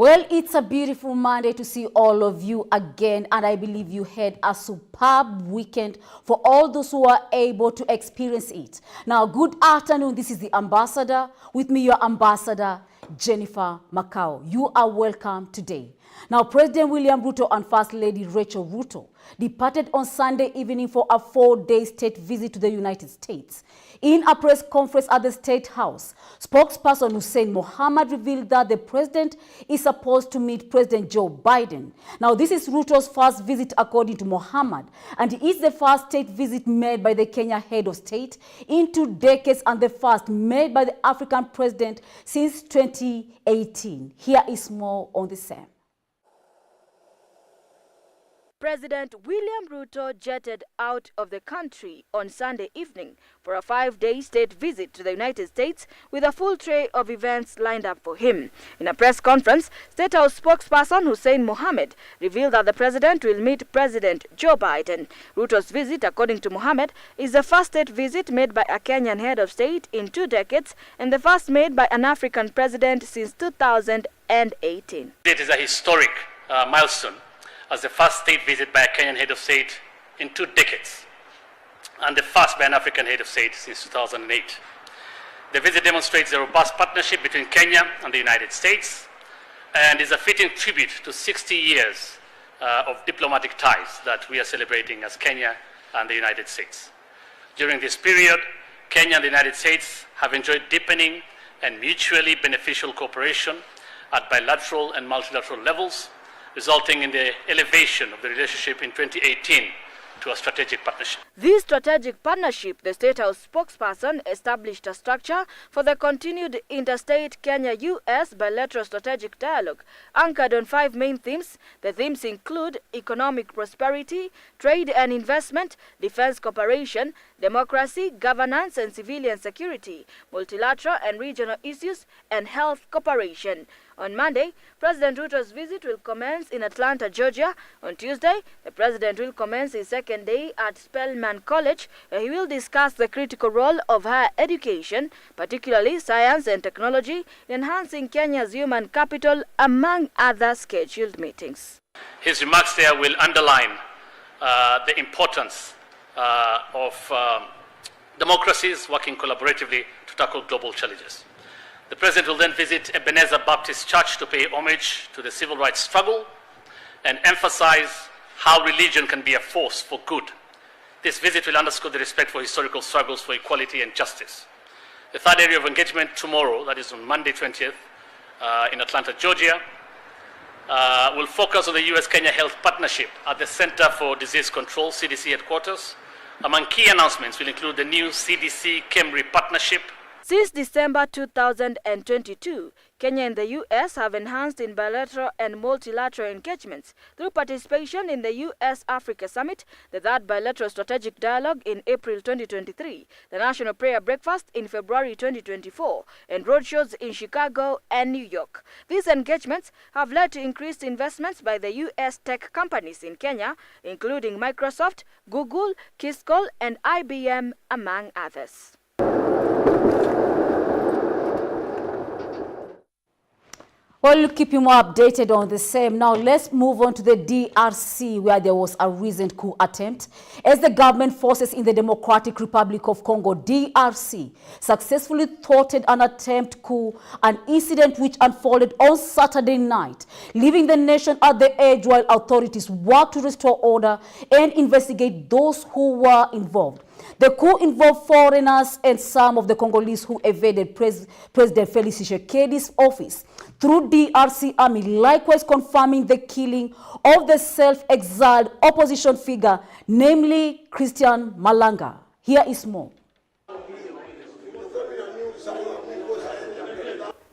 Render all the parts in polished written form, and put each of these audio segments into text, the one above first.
Well, it's a beautiful Monday to see all of you again, and I believe you had a superb weekend for all those who are able to experience it. Now, good afternoon. This is the Ambassador. With me, your Ambassador, Jennifer Makau. You are welcome today. Now, President William Ruto and First Lady Rachel Ruto departed on Sunday evening for a 4-day state visit to the United States. In a press conference at the State House, spokesperson Hussein Mohammed revealed that the president is supposed to meet President Joe Biden. Now, this is Ruto's first visit, according to Mohammed, and it is the first state visit made by the Kenya head of state in 2 decades and the first made by the African president since 2018. Here is more on the same. President William Ruto jetted out of the country on Sunday evening for a 5-day state visit to the United States with a full tray of events lined up for him. In a press conference, State House spokesperson Hussein Mohammed revealed that the president will meet President Joe Biden. Ruto's visit, according to Mohammed, is the first state visit made by a Kenyan head of state in 2 decades and the first made by an African president since 2018. It is a historic milestone as the first state visit by a Kenyan head of state in 2 decades, and the first by an African head of state since 2008. The visit demonstrates a robust partnership between Kenya and the United States and is a fitting tribute to 60 years of diplomatic ties that we are celebrating as Kenya and the United States. During this period, Kenya and the United States have enjoyed deepening and mutually beneficial cooperation at bilateral and multilateral levels, resulting in the elevation of the relationship in 2018 to a strategic partnership. This strategic partnership, the State House spokesperson established a structure for the continued interstate Kenya-US bilateral strategic dialogue, anchored on 5 main themes. The themes include economic prosperity, trade and investment, defense cooperation, democracy, governance and civilian security, multilateral and regional issues, and health cooperation. On Monday, President Ruto's visit will commence in Atlanta, Georgia. On Tuesday, the president will commence his 2nd day at Spelman College, where he will discuss the critical role of higher education, particularly science and technology, in enhancing Kenya's human capital, among other scheduled meetings. His remarks there will underline the importance of democracies working collaboratively to tackle global challenges. The president will then visit Ebenezer Baptist Church to pay homage to the civil rights struggle and emphasize how religion can be a force for good. This visit will underscore the respect for historical struggles for equality and justice. The 3rd area of engagement tomorrow, that is on Monday 20th, in Atlanta, Georgia, will focus on the US-Kenya Health Partnership at the Center for Disease Control, CDC headquarters. Among key announcements will include the new CDC-KEMRI partnership. Since December 2022, Kenya and the U.S. have enhanced in bilateral and multilateral engagements through participation in the U.S.-Africa Summit, the 3rd bilateral strategic dialogue in April 2023, the National Prayer Breakfast in February 2024, and roadshows in Chicago and New York. These engagements have led to increased investments by the U.S. tech companies in Kenya, including Microsoft, Google, Kisco, and IBM, among others. Well, we'll keep you more updated on the same. Now, let's move on to the DRC, where there was a recent coup attempt, as the government forces in the Democratic Republic of Congo, DRC, successfully thwarted an attempt coup, an incident which unfolded on Saturday night, leaving the nation at the edge while authorities work to restore order and investigate those who were involved. The coup involved foreigners and some of the Congolese who evaded President Felix Tshisekedi's office through DRC army, likewise confirming the killing of the self-exiled opposition figure, namely Christian Malanga. Here is more.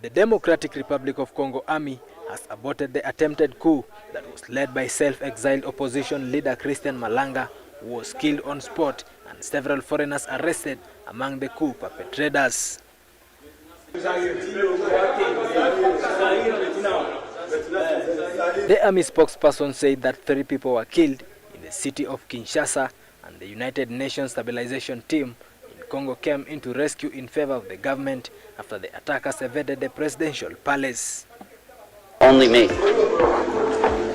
The Democratic Republic of Congo army has aborted the attempted coup that was led by self-exiled opposition leader Christian Malanga, who was killed on spot, and several foreigners arrested among the coup perpetrators. The army spokesperson said that 3 people were killed in the city of Kinshasa, and the United Nations Stabilization Team in Congo came into rescue in favor of the government after the attackers evaded the presidential palace. Only me.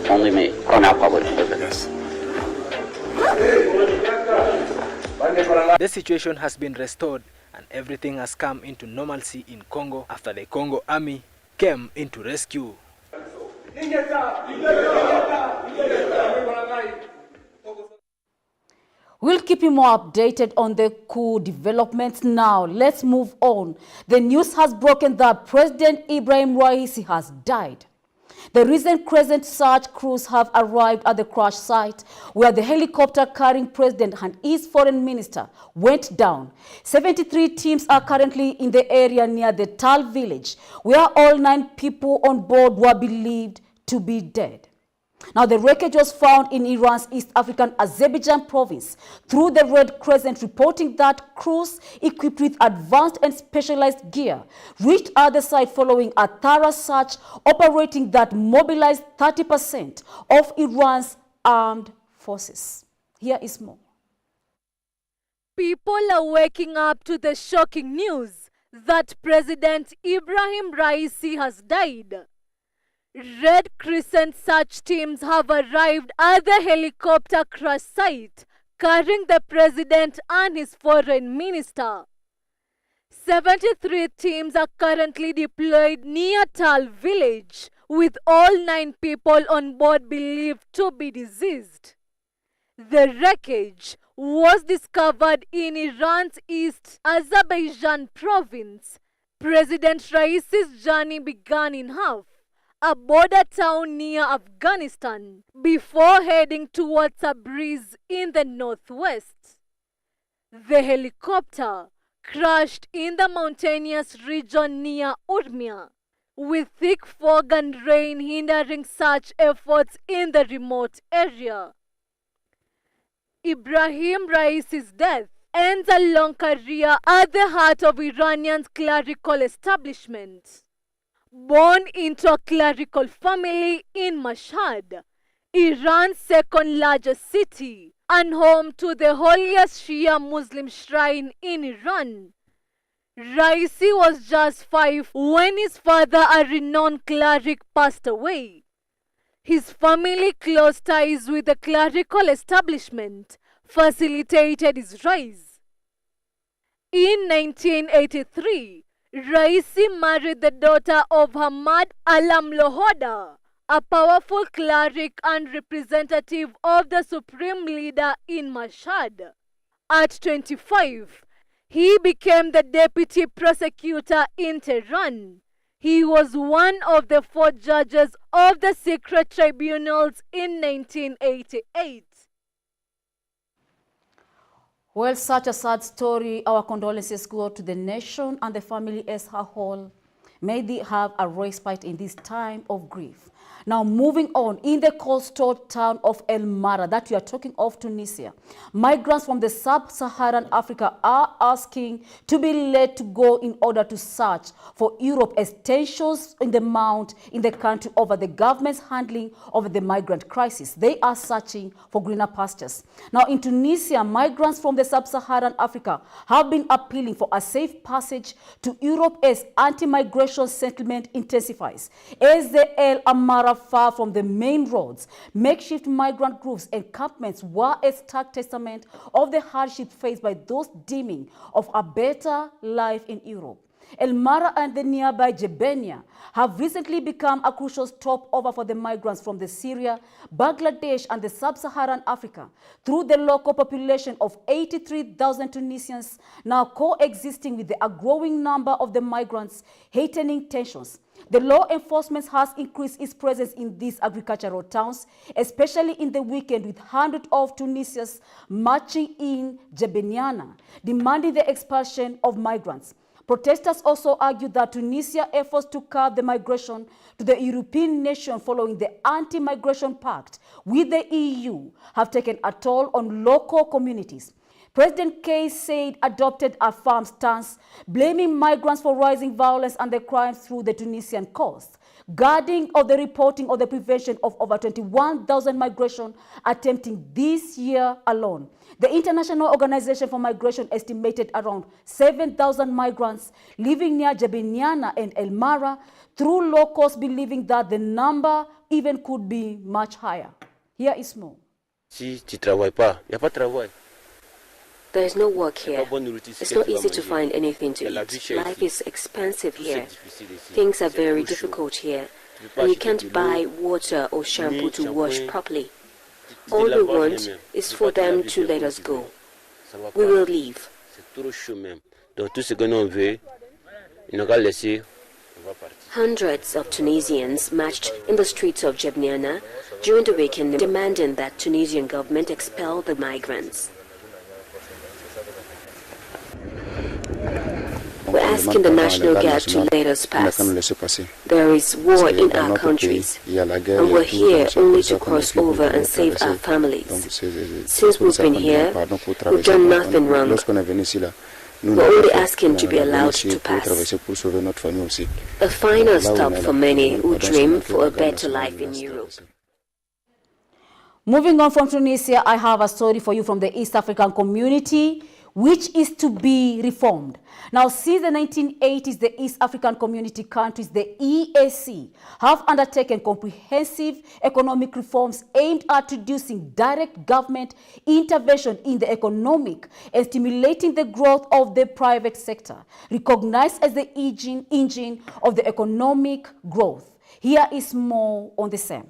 Only me. Oh, now public. Yes. The situation has been restored and everything has come into normalcy in Congo after the Congo Army came into rescue. We'll keep you more updated on the coup developments now. Let's move on. The news has broken that President Ibrahim Raisi has died. The recent Crescent search crews have arrived at the crash site where the helicopter carrying President and his foreign minister went down. 73 teams are currently in the area near the Tal village, where all 9 people on board were believed to be dead. Now, the wreckage was found in Iran's East African Azerbaijan province through the Red Crescent, reporting that crews equipped with advanced and specialized gear reached at the site following a thorough search operating that mobilized 30% of Iran's armed forces. Here is more. People are waking up to the shocking news that President Ibrahim Raisi has died. Red Crescent search teams have arrived at the helicopter crash site carrying the president and his foreign minister. 73 teams are currently deployed near Tal village, with all 9 people on board believed to be deceased. The wreckage was discovered in Iran's East Azerbaijan province. President Raisi's journey began in Haf, a border town near Afghanistan, before heading towards Tabriz in the northwest. The helicopter crashed in the mountainous region near Urmia, with thick fog and rain hindering search efforts in the remote area. Ibrahim Raisi's death ends a long career at the heart of Iranian's clerical establishment. Born into a clerical family in Mashhad, Iran's second largest city and home to the holiest Shia Muslim shrine in Iran, Raisi was just 5 when his father, a renowned cleric, passed away. His family's close ties with the clerical establishment facilitated his rise. In 1983, Raisi married the daughter of Hamad Alam Lohoda, a powerful cleric and representative of the supreme leader in Mashhad. At 25, he became the deputy prosecutor in Tehran. He was one of the 4 judges of the secret tribunals in 1988. Well, such a sad story. Our condolences go to the nation and the family as a whole. May they have a respite in this time of grief. Now, moving on, in the coastal town of El Mara that we are talking of, Tunisia, migrants from the sub-Saharan Africa are asking to be let to go in order to search for Europe as tensions in the mount in the country over the government's handling of the migrant crisis. They are searching for greener pastures. Now, in Tunisia, migrants from the sub-Saharan Africa have been appealing for a safe passage to Europe as anti-migration settlement intensifies. As the El Amara far from the main roads, makeshift migrant groups encampments were a stark testament of the hardship faced by those dreaming of a better life in Europe. El Mara and the nearby Jebenia have recently become a crucial stopover for the migrants from the Syria, Bangladesh, and the sub-Saharan Africa, through the local population of 83,000 Tunisians now coexisting with a growing number of the migrants, heightening tensions. The law enforcement has increased its presence in these agricultural towns, especially in the weekend, with hundreds of Tunisians marching in Jebeniana, demanding the expulsion of migrants. Protesters also argue that Tunisia's efforts to curb the migration to the European nation following the anti-migration pact with the EU have taken a toll on local communities. President Kay said adopted a firm stance, blaming migrants for rising violence and the crimes through the Tunisian coast, guarding of the reporting of the prevention of over 21,000 migration attempting this year alone. The International Organization for Migration estimated around 7,000 migrants living near Jebeniana and El Mara, through locals believing that the number even could be much higher. Here is more. Si tu travailles pas, il n'y a pas de travail. There is no work here. It's not easy to find anything to eat. Life is expensive here. Things are very difficult here. And you can't buy water or shampoo to wash properly. All we want is for them to let us go. We will leave. Hundreds of Tunisians marched in the streets of Jebeniana during the weekend, demanding that Tunisian government expel the migrants. We're asking the National Guard to let us pass. There is war in our countries, and we're here only to cross over and save our families. Since we've been here, we've done nothing wrong. We're only asking to be allowed to pass. A final stop for many who dream for a better life in Europe. Moving on from Tunisia, I have a story for you from the East African community, which is to be reformed. Now, since the 1980s, the East African Community countries, the EAC, have undertaken comprehensive economic reforms aimed at reducing direct government intervention in the economic and stimulating the growth of the private sector, recognized as the engine of the economic growth. Here is more on the same.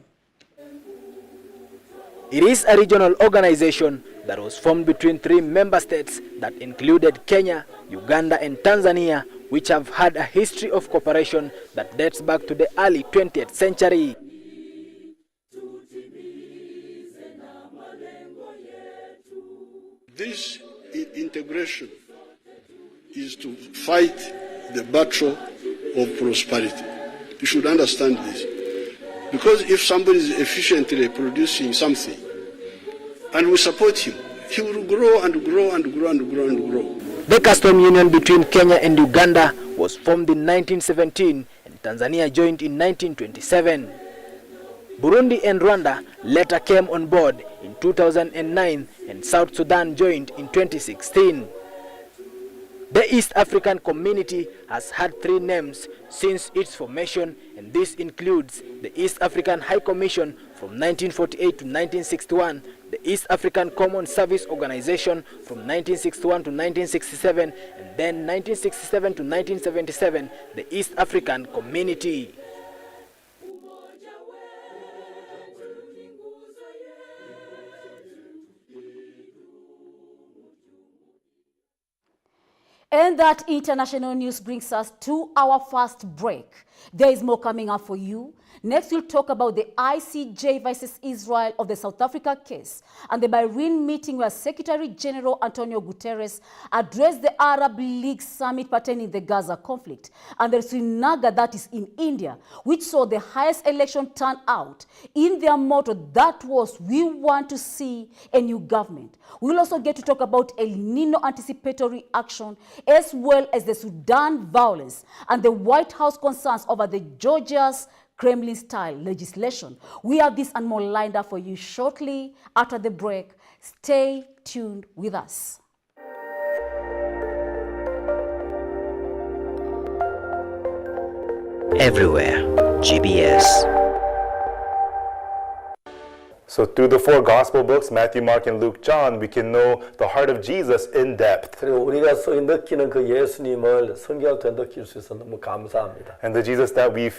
It is a regional organization that was formed between 3 member states that included Kenya, Uganda and Tanzania, which have had a history of cooperation that dates back to the early 20th century. This integration is to fight the battle of prosperity. You should understand this. Because if somebody is efficiently producing something, and we support him, he will grow and grow and grow and grow and grow. The custom union between Kenya and Uganda was formed in 1917 and Tanzania joined in 1927. Burundi and Rwanda later came on board in 2009 and South Sudan joined in 2016. The East African Community has had 3 names since its formation, and this includes the East African High Commission from 1948 to 1961, the East African Common Service Organization from 1961 to 1967, and then 1967 to 1977, the East African Community. And that international news brings us to our first break. There is more coming up for you. Next, we'll talk about the ICJ versus Israel of the South Africa case and the Bahrain meeting where Secretary General Antonio Guterres addressed the Arab League summit pertaining to the Gaza conflict, and the Srinagar that is in India, which saw the highest election turnout in their motto that was, "We want to see a new government." We'll also get to talk about El Nino anticipatory action, as well as the Sudan violence and the White House concerns over the Georgia's Kremlin-style legislation. We have this and more lined up for you shortly after the break. Stay tuned with us. Everywhere, GBS. So through the 4 gospel books, Matthew, Mark, and Luke, John, we can know the heart of Jesus in depth. 그리고 우리가 느끼는 그 예수님을 성경을 통해 느낄 수 있어서 너무 감사합니다. And the Jesus that we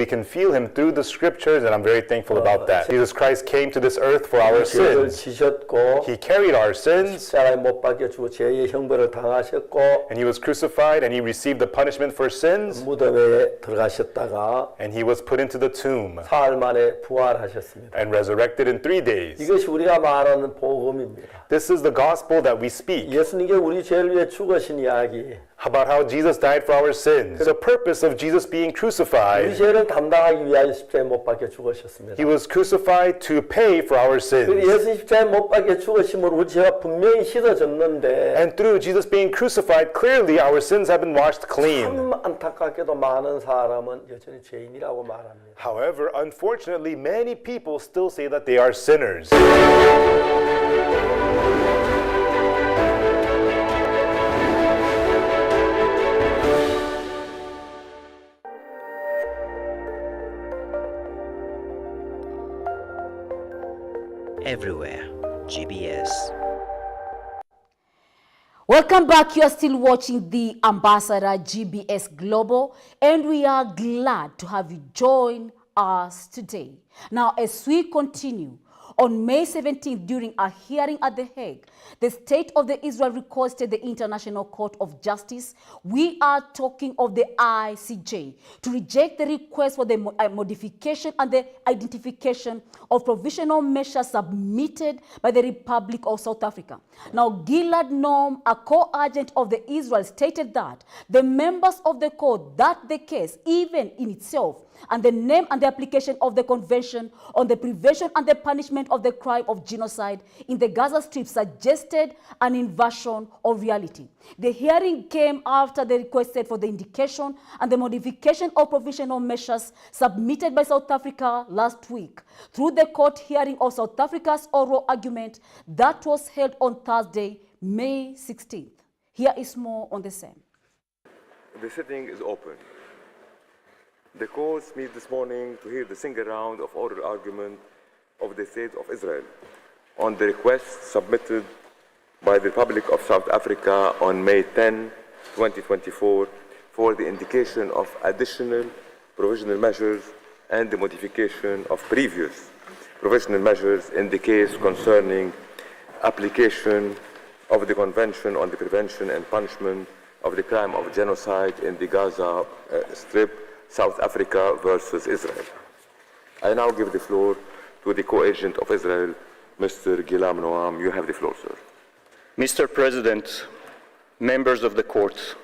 can feel him through the scriptures, and I'm very thankful about that. Jesus Christ came to this earth for our sins. 지셨고, he carried our sins. 십자가에 못 박혀 죽어 죄의 형벌을 당하셨고, and he was crucified, and he received the punishment for sins. 무덤에 들어가셨다가, and he was put into the tomb. 사흘 만에 부활하셨습니다. and resurrected in 3 days. 이것이 우리가 말하는 복음입니다. This is the gospel that we speak. 예수님께 우리 죄를 위해 죽으신 이야기. about how Jesus died for our sins, the purpose of Jesus being 우리 crucified. 죄를 담당하기 위하여 십자가에 못 박혀 죽으셨습니다. He was crucified to pay for our sins. 예수 십자가에 못 박혀 죽으심으로 우리 죄가 분명히 씻어졌는데 And through Jesus being crucified, clearly our sins have been washed clean. 참 안타깝게도 많은 사람은 여전히 죄인이라고 말합니다. However, unfortunately, many people still say that they are sinners. Everywhere, GBS. Welcome back. You are still watching the Ambassador GBS Global, and we are glad to have you join us today. Now, as we continue, on May 17th, during a hearing at The Hague, the state of Israel requested the International Court of Justice. We are talking of the ICJ to reject the request for the modification and the identification of provisional measures submitted by the Republic of South Africa. Now, Gilad Noam, a co-agent of the Israel, stated that the members of the court, that the case, even in itself, and the name and the application of the Convention on the Prevention and the Punishment of the Crime of Genocide in the Gaza Strip suggested an inversion of reality. The hearing came after the request for the indication and the modification of provisional measures submitted by South Africa last week through the court hearing of South Africa's oral argument that was held on Thursday, May 16th. Here is more on the same. The sitting is open. The courts meet this morning to hear the single round of oral argument of the State of Israel on the request submitted by the Republic of South Africa on May 10, 2024 for the indication of additional provisional measures and the modification of previous provisional measures in the case concerning application of the Convention on the Prevention and Punishment of the Crime of Genocide in the Gaza Strip, South Africa versus Israel. I now give the floor to the co-agent of Israel, Mr. Gilad Noam. You have the floor, sir. Mr. President, members of the court,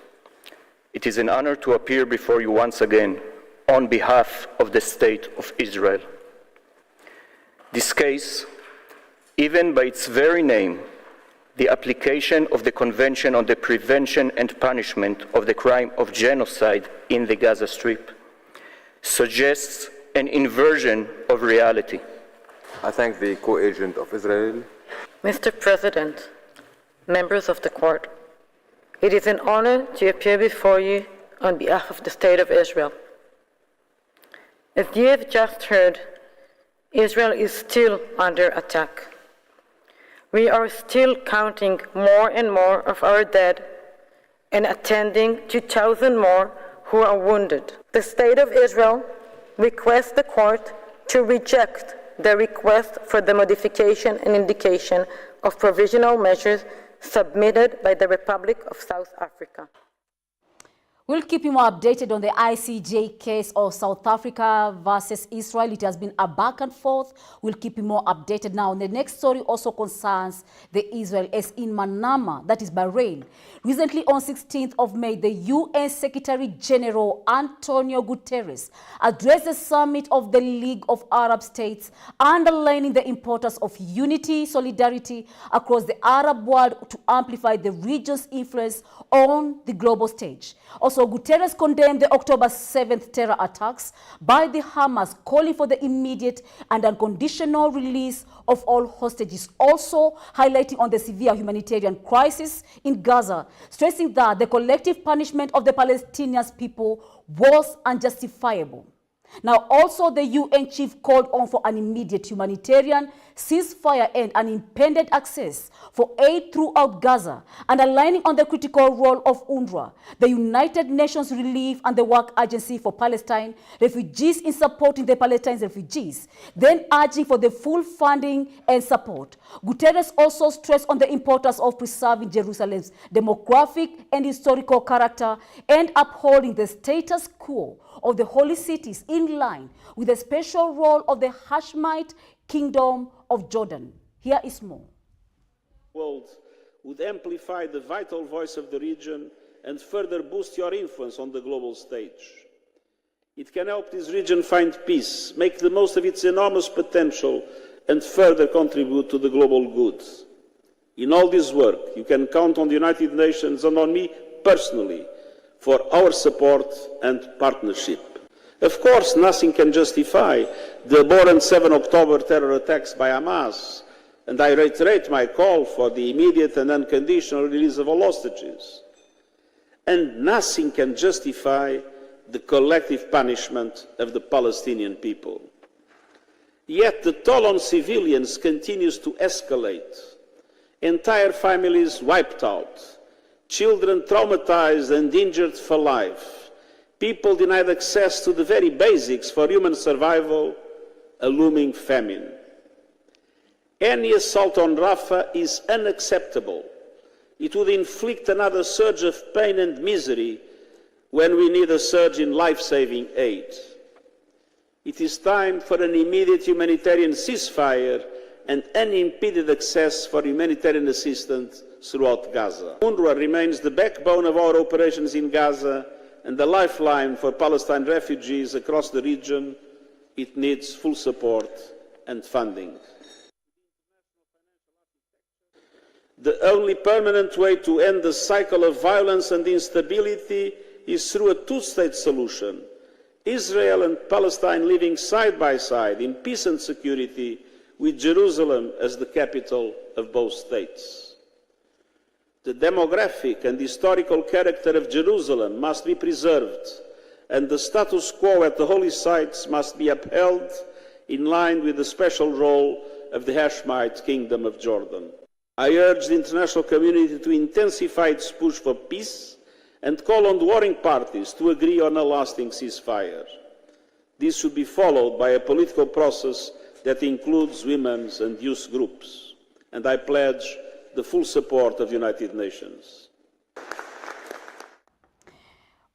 it is an honor to appear before you once again on behalf of the State of Israel. This case, even by its very name, the application of the Convention on the Prevention and Punishment of the Crime of Genocide in the Gaza Strip, suggests an inversion of reality. I thank the co-agent of Israel. Mr. President, members of the court, it is an honor to appear before you on behalf of the State of Israel. As you have just heard, Israel is still under attack. We are still counting more and more of our dead and attending 2,000 more who are wounded. The State of Israel requests the court to reject the request for the modification and indication of provisional measures submitted by the Republic of South Africa. We'll keep you more updated on the ICJ case of South Africa versus Israel. It has been a back and forth. We'll keep you more updated now. And the next story also concerns the Israel as in Manama, that is Bahrain. Recently on 16th of May, the UN Secretary General Antonio Guterres addressed the summit of the League of Arab States, underlining the importance of unity, solidarity across the Arab world to amplify the region's influence on the global stage. Also, Guterres condemned the October 7th terror attacks by the Hamas, calling for the immediate and unconditional release of all hostages, also highlighting on the severe humanitarian crisis in Gaza, stressing that the collective punishment of the Palestinian people was unjustifiable. Now, also the UN chief called on for an immediate humanitarian ceasefire and unimpeded access for aid throughout Gaza, and aligning on the critical role of UNRWA, the United Nations Relief and the Work Agency for Palestine refugees, in supporting the Palestinian refugees, then urging for the full funding and support. Guterres also stressed on the importance of preserving Jerusalem's demographic and historical character and upholding the status quo of the holy cities in line with the special role of the Hashemite Kingdom of Jordan. Here is more. World would amplify the vital voice of the region and further boost your influence on the global stage. It can help this region find peace, make the most of its enormous potential, and further contribute to the global good. In all this work, you can count on the United Nations and on me personally for our support and partnership. Of course, nothing can justify the abhorrent 7 October terror attacks by Hamas, and I reiterate my call for the immediate and unconditional release of all hostages. And nothing can justify the collective punishment of the Palestinian people. Yet the toll on civilians continues to escalate. Entire families wiped out, children traumatized and injured for life, people denied access to the very basics for human survival, a looming famine. Any assault on Rafah is unacceptable. It would inflict another surge of pain and misery when we need a surge in life-saving aid. It is time for an immediate humanitarian ceasefire and unimpeded access for humanitarian assistance throughout Gaza. UNRWA remains the backbone of our operations in Gaza and the lifeline for Palestine refugees across the region. It needs full support and funding. The only permanent way to end the cycle of violence and instability is through a two-state solution. Israel and Palestine living side by side in peace and security, with Jerusalem as the capital of both states. The demographic and historical character of Jerusalem must be preserved, and the status quo at the holy sites must be upheld in line with the special role of the Hashemite Kingdom of Jordan. I urge the international community to intensify its push for peace and call on the warring parties to agree on a lasting ceasefire. This should be followed by a political process that includes women's and youth groups, and I pledge the full support of the United Nations.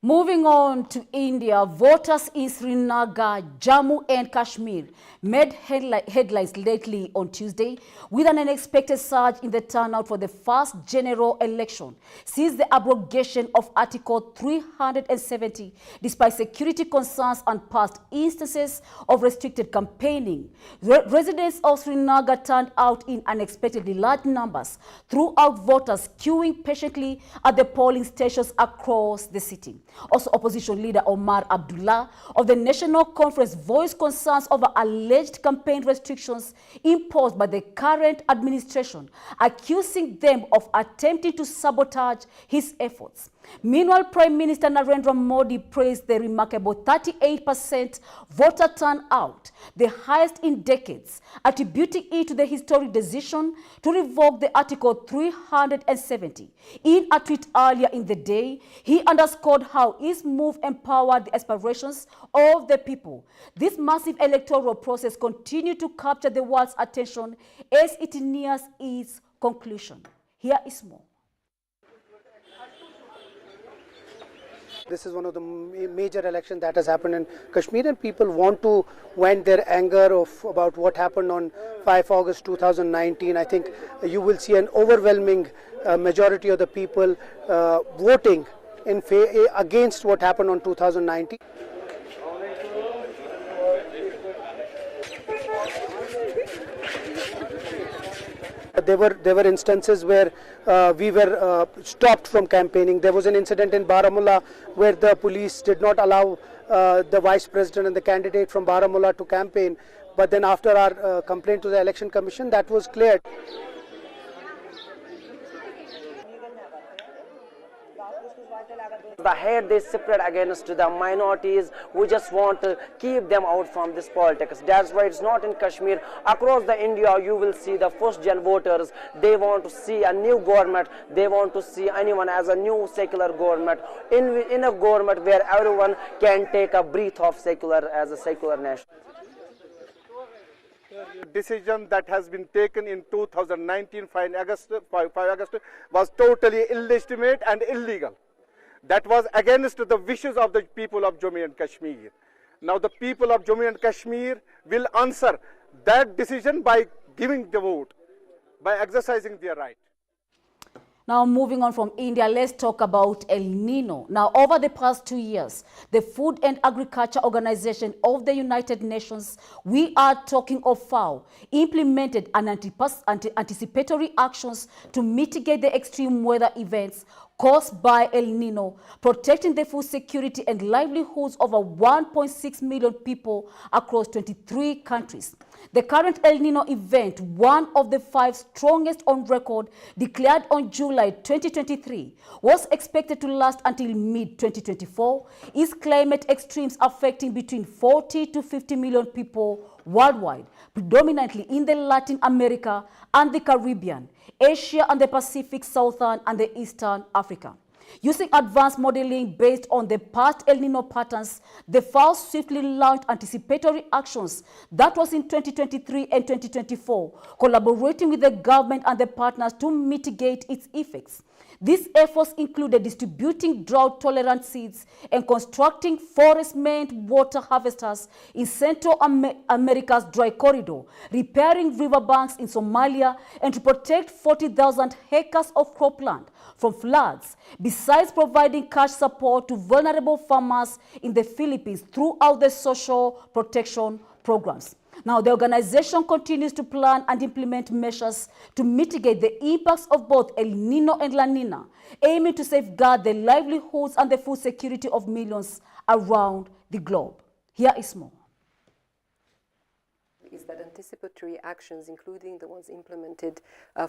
Moving on to India, voters in Srinagar, Jammu and Kashmir made headlines lately on Tuesday with an unexpected surge in the turnout for the first general election since the abrogation of Article 370, despite security concerns and past instances of restricted campaigning. Residents of Srinagar turned out in unexpectedly large numbers throughout, voters queuing patiently at the polling stations across the city. Also, opposition leader Omar Abdullah of the National Conference voiced concerns over alleged campaign restrictions imposed by the current administration, accusing them of attempting to sabotage his efforts. Meanwhile, Prime Minister Narendra Modi praised the remarkable 38% voter turnout, the highest in decades, attributing it to the historic decision to revoke the Article 370. In a tweet earlier in the day, he underscored how his move empowered the aspirations of the people. This massive electoral process continued to capture the world's attention as it nears its conclusion. Here is more. This is one of the major elections that has happened in Kashmir, and people want to vent their anger about what happened on 5 August 2019. I think you will see an overwhelming majority of the people voting against what happened on 2019. There were instances where we were stopped from campaigning. There was an incident in Baramulla where the police did not allow the vice president and the candidate from Baramulla to campaign. But then after our complaint to the Election Commission, that was cleared. The hate they spread against the minorities, we just want to keep them out from this politics. That's why it's not in Kashmir. Across the India, you will see the first-gen voters. They want to see a new government. They want to see anyone as a new secular government. In a government where everyone can take a breath of secular as a secular nation. Decision that has been taken in 2019, 5 August, was totally illegitimate and illegal. That was against the wishes of the people of Jammu and Kashmir. Now the people of Jammu and Kashmir will answer that decision by giving the vote, by exercising their right. Now, moving on from India, let's talk about El Nino. Now, over the past 2 years, the Food and Agriculture Organization of the United Nations, we are talking of FAO, implemented an anticipatory actions to mitigate the extreme weather events caused by El Nino, protecting the food security and livelihoods of over 1.6 million people across 23 countries. The current El Nino event, one of the 5 strongest on record, declared on July 2023, was expected to last until mid-2024, is climate extremes affecting between 40 to 50 million people worldwide, predominantly in the Latin America and the Caribbean, Asia and the Pacific, Southern and the Eastern Africa. Using advanced modeling based on the past El Nino patterns, the FAO swiftly launched anticipatory actions that was in 2023 and 2024, collaborating with the government and the partners to mitigate its effects. These efforts included distributing drought-tolerant seeds and constructing forest-main water harvesters in Central America's dry corridor, repairing riverbanks in Somalia, and to protect 40,000 hectares of cropland from floods, besides providing cash support to vulnerable farmers in the Philippines throughout the social protection programs. Now, the organization continues to plan and implement measures to mitigate the impacts of both El Nino and La Nina, aiming to safeguard the livelihoods and the food security of millions around the globe. Here is more. Is that anticipatory actions, including the ones implemented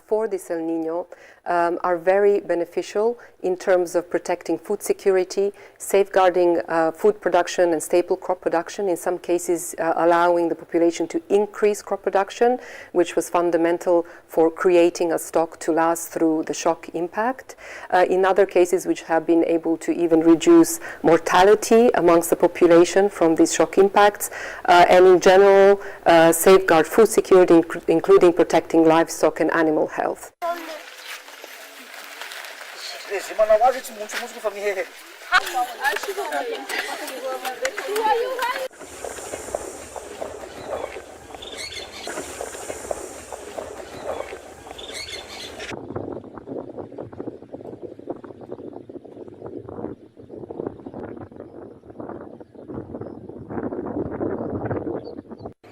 for this El Nino, are very beneficial in terms of protecting food security, safeguarding food production and staple crop production, in some cases allowing the population to increase crop production, which was fundamental for creating a stock to last through the shock impact. In other cases, which have been able to even reduce mortality amongst the population from these shock impacts, and in general, safeguard food security, including protecting livestock and animal health.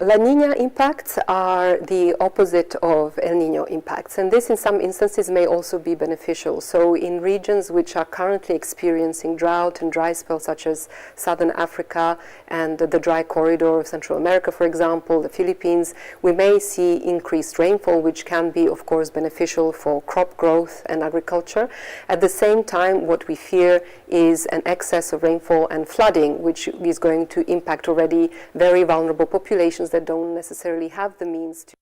La Nina impacts are the opposite of El Nino impacts, and this in some instances may also be beneficial. So in regions which are currently experiencing drought and dry spells, such as Southern Africa and the dry corridor of Central America, for example, the Philippines, we may see increased rainfall, which can be, of course, beneficial for crop growth and agriculture. At the same time, what we fear is an excess of rainfall and flooding, which is going to impact already very vulnerable populations that don't necessarily have the means to.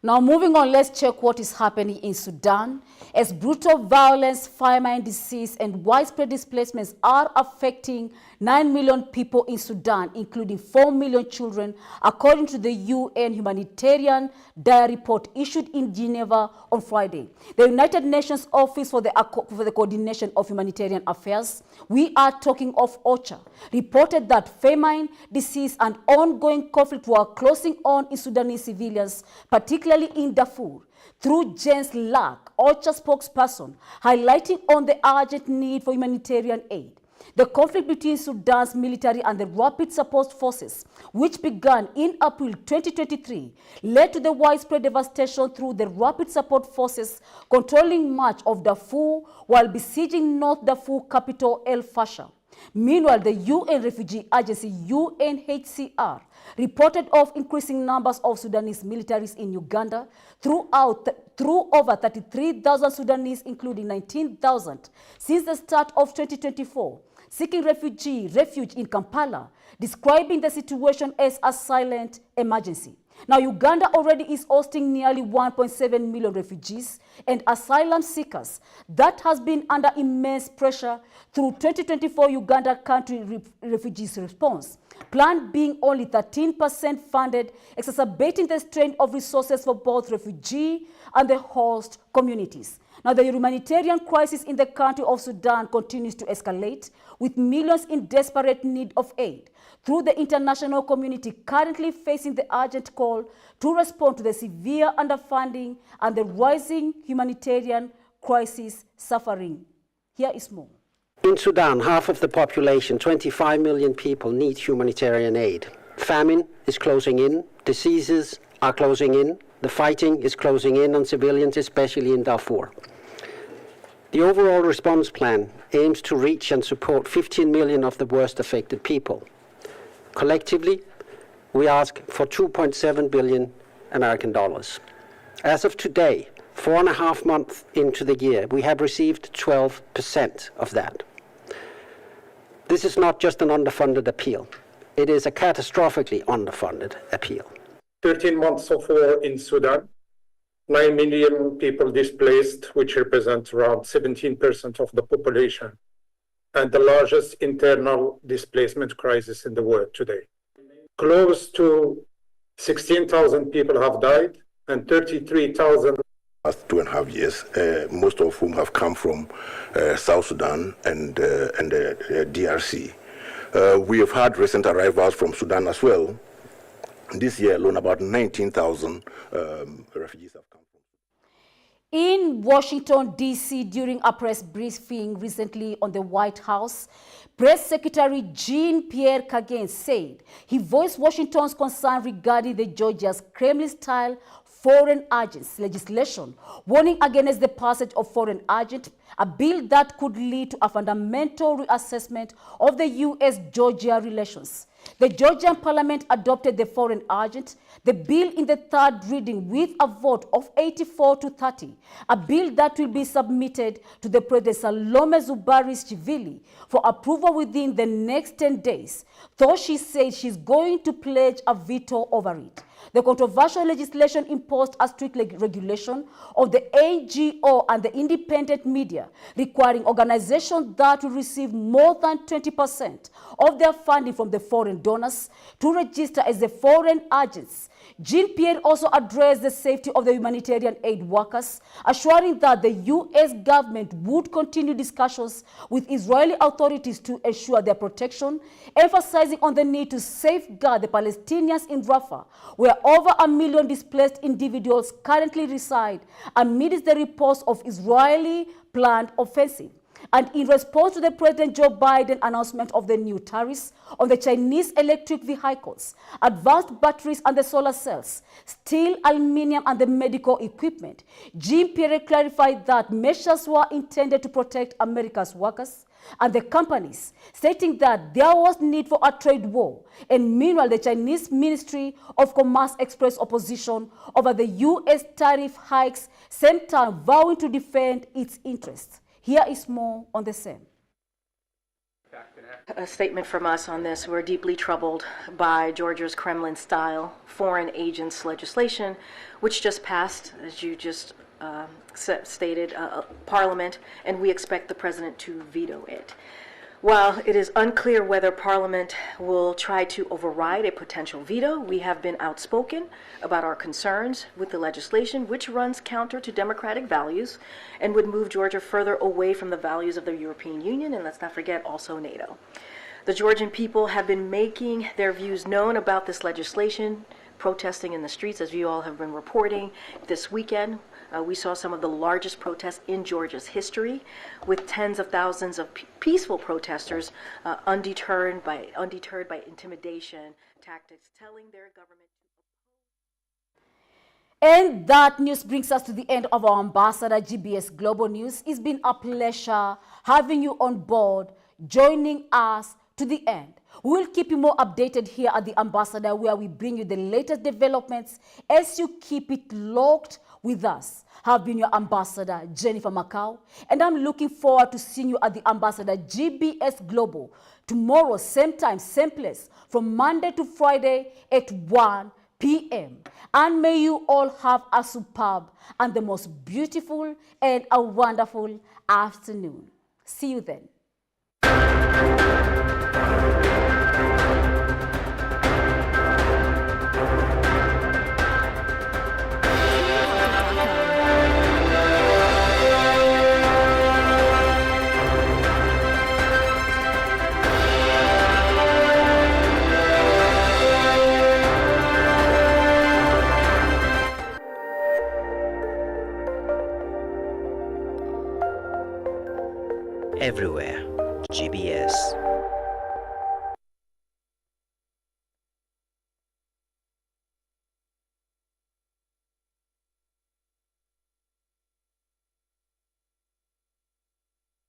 Now, moving on, let's check what is happening in Sudan. As brutal violence, famine, disease, and widespread displacements are affecting 9 million people in Sudan, including 4 million children, according to the UN Humanitarian Diary Report issued in Geneva on Friday. The United Nations Office for the Coordination of Humanitarian Affairs, we are talking of OCHA, reported that famine, disease, and ongoing conflict were closing on in Sudanese civilians, particularly in Darfur, through Jens Lack, OCHA spokesperson, highlighting on the urgent need for humanitarian aid. The conflict between Sudan's military and the Rapid Support Forces, which began in April 2023, led to the widespread devastation through the Rapid Support Forces controlling much of Darfur while besieging North Darfur capital El Fasher. Meanwhile, the UN Refugee Agency, UNHCR, reported of increasing numbers of Sudanese militaries in Uganda through over 33,000 Sudanese, including 19,000, since the start of 2024, seeking refuge in Kampala, describing the situation as a silent emergency. Now, Uganda already is hosting nearly 1.7 million refugees and asylum seekers that has been under immense pressure through 2024 Uganda country refugees response plan being only 13% funded, exacerbating the strain of resources for both refugee and the host communities. Now, the humanitarian crisis in the country of Sudan continues to escalate, with millions in desperate need of aid, through the international community currently facing the urgent call to respond to the severe underfunding and the rising humanitarian crisis suffering. Here is more. In Sudan, half of the population, 25 million people, need humanitarian aid. Famine is closing in, diseases are closing in, the fighting is closing in on civilians, especially in Darfur. The overall response plan aims to reach and support 15 million of the worst affected people. Collectively, we ask for 2.7 billion American dollars. As of today, 4.5 months into the year, we have received 12% of that. This is not just an underfunded appeal. It is a catastrophically underfunded appeal. 13 months of war in Sudan, 9 million people displaced, which represents around 17% of the population, and the largest internal displacement crisis in the world today. Close to 16,000 people have died, and 33,000 last 2.5 years, most of whom have come from South Sudan and DRC. We have had recent arrivals from Sudan as well. This year alone, about 19,000 refugees have come. In Washington, D.C., during a press briefing recently on the White House, Press Secretary Jean-Pierre Kagan said he voiced Washington's concern regarding the Georgia's Kremlin-style foreign agents legislation, warning against the passage of foreign agent, a bill that could lead to a fundamental reassessment of the U.S.-Georgia relations. The Georgian parliament adopted the foreign agent, the bill in the third reading with a vote of 84-30, a bill that will be submitted to the President Salome Zubari-Shvili for approval within the next 10 days, though she said she's going to pledge a veto over it. The controversial legislation imposed a strict regulation of the NGO and the independent media, requiring organizations that will receive more than 20% of their funding from the foreign donors to register as the foreign agents. Jean-Pierre also addressed the safety of the humanitarian aid workers, assuring that the U.S. government would continue discussions with Israeli authorities to ensure their protection, emphasizing on the need to safeguard the Palestinians in Rafah, where over 1 million displaced individuals currently reside amidst the reports of Israeli planned offensive. And in response to the President Joe Biden announcement of the new tariffs on the Chinese electric vehicles, advanced batteries and the solar cells, steel, aluminium, and the medical equipment, Jean-Pierre clarified that measures were intended to protect America's workers and the companies, stating that there was need for a trade war. And meanwhile, the Chinese Ministry of Commerce expressed opposition over the U.S. tariff hikes, same time vowing to defend its interests. Here is more on the same. A statement from us on this. We're deeply troubled by Georgia's Kremlin-style foreign agents legislation, which just passed, as you just stated, Parliament, and we expect the President to veto it. While it is unclear whether Parliament will try to override a potential veto, we have been outspoken about our concerns with the legislation, which runs counter to democratic values and would move Georgia further away from the values of the European Union, and let's not forget also NATO. The Georgian people have been making their views known about this legislation, protesting in the streets, as you all have been reporting. This weekend, we saw some of the largest protests in Georgia's history, with tens of thousands of peaceful protesters undeterred by intimidation tactics, telling their government. And that news brings us to the end of our Ambassador GBS Global News. It's been a pleasure having you on board, joining us to the end. We will keep you more updated here at the Ambassador, where we bring you the latest developments as you keep it locked with us. Have been your Ambassador, Jennifer Macau, and I'm looking forward to seeing you at the Ambassador GBS Global tomorrow, same time, same place, from Monday to Friday at 1 p.m. And may you all have a superb and the most beautiful and a wonderful afternoon. See you then. everywhere. GBS.